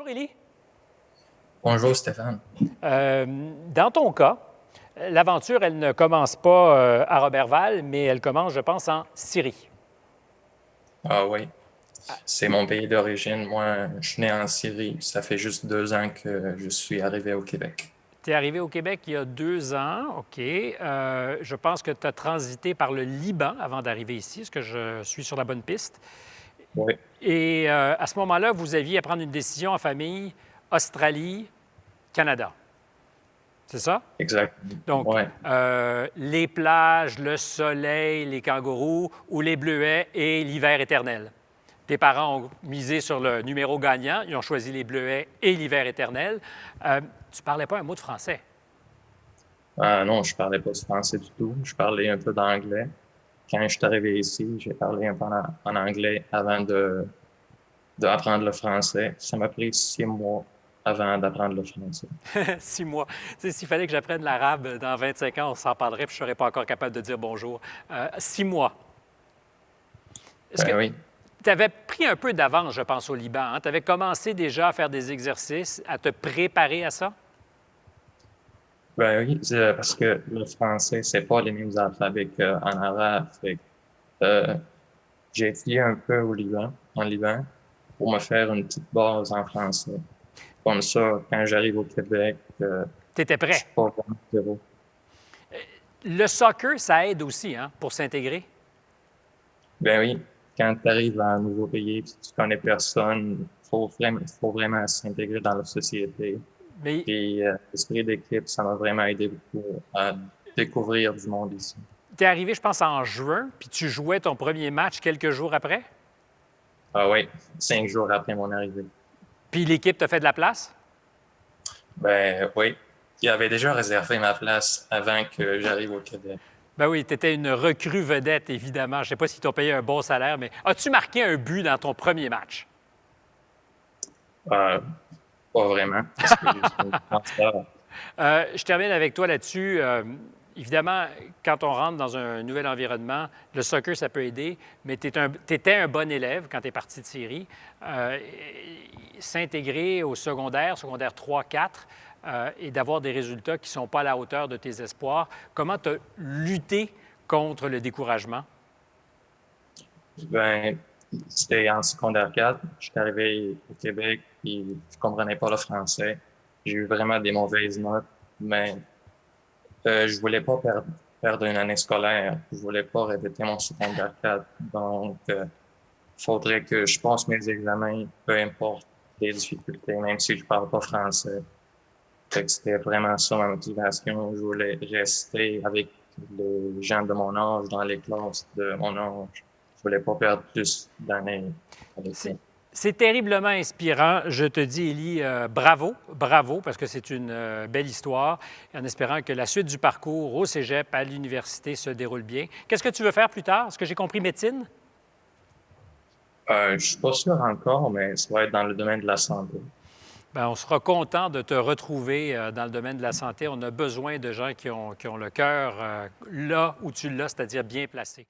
Bonjour, Élie. Bonjour Stéphane. Dans ton cas, l'aventure, elle ne commence pas à Roberval, mais elle commence, je pense, en Syrie. Ah oui, c'est mon pays d'origine. Moi, je suis né en Syrie. Ça fait juste 2 ans que je suis arrivé au Québec. Tu es arrivé au Québec il y a 2 ans, OK. Je pense que tu as transité par le Liban avant d'arriver ici. Est-ce que je suis sur la bonne piste? Oui, Et à ce moment-là, vous aviez à prendre une décision en famille, Australie, Canada. C'est ça? exactement. Donc, Ouais. les plages, le soleil, les kangourous ou les bleuets et l'hiver éternel. Tes parents ont misé sur le numéro gagnant, ils ont choisi les bleuets et l'hiver éternel. Tu parlais pas un mot de français. Ah non, je parlais pas de français du tout. Je parlais un peu d'anglais. Quand je suis arrivé ici, j'ai parlé un peu en anglais avant d'apprendre le français. Ça m'a pris 6 mois avant d'apprendre le français. 6 mois. Tu sais, s'il fallait que j'apprenne l'arabe dans 25 ans, on s'en parlerait, puis je ne serais pas encore capable de dire bonjour. 6 mois. Est-ce que Ben oui. tu avais pris un peu d'avance, je pense, au Liban? Hein? Tu avais commencé déjà à faire des exercices, à te préparer à ça? Ben oui, parce que le français, c'est pas les mêmes alphabets qu'en arabe. Euh, j'ai étudié un peu en Liban, pour me faire une petite base en français. Comme ça, quand j'arrive au Québec, Tu étais je suis prêt. pas vraiment zéro. Le soccer, ça aide aussi hein, pour s'intégrer. Ben oui, quand tu arrives à un nouveau pays, puis tu connais personne, faut vraiment s'intégrer dans la société. Mais Puis l'esprit d'équipe, ça m'a vraiment aidé beaucoup à découvrir du monde ici. tu es arrivé, je pense, en juin, puis tu jouais ton premier match quelques jours après. Ah oui, 5 jours après mon arrivée. Puis l'équipe t'a fait de la place. Ben oui, il avait déjà réservé ma place avant que j'arrive au Québec. Ben oui, tu étais une recrue vedette, évidemment. Je ne sais pas s'ils t'ont payé un bon salaire, mais as-tu marqué un but dans ton premier match? Euh, Pas vraiment, parce que je suis un transfert. Je termine avec toi là-dessus. Évidemment, quand on rentre dans un nouvel environnement, le soccer, ça peut aider, mais tu étais un bon élève quand tu es parti de Syrie. Euh, S'intégrer au secondaire 3, 4, et d'avoir des résultats qui ne sont pas à la hauteur de tes espoirs, comment tu as lutté contre le découragement? Ben, c'était en secondaire 4. J'étais arrivé au Québec et je comprenais pas le français. J'ai eu vraiment des mauvaises notes, mais je voulais pas perdre une année scolaire. Je voulais pas répéter mon secondaire 4. Donc, faudrait que je passe mes examens, peu importe les difficultés, même si je parle pas français. Fait que c'était vraiment ça ma motivation. Je voulais rester avec les gens de mon âge, dans les classes de mon âge. Je voulais pas perdre plus d'années avec C'est eux. c'est terriblement inspirant. Je te dis, Élie, bravo, bravo, parce que c'est une belle histoire, en espérant que la suite du parcours au cégep, à l'université, se déroule bien. Qu'est-ce que tu veux faire plus tard? Est-ce que j'ai compris médecine? Je suis pas sûr encore, mais ça va être dans le domaine de la santé. Bien, on sera content de te retrouver dans le domaine de la santé. On a besoin de gens qui ont le cœur là où tu l'as, c'est-à-dire bien placé.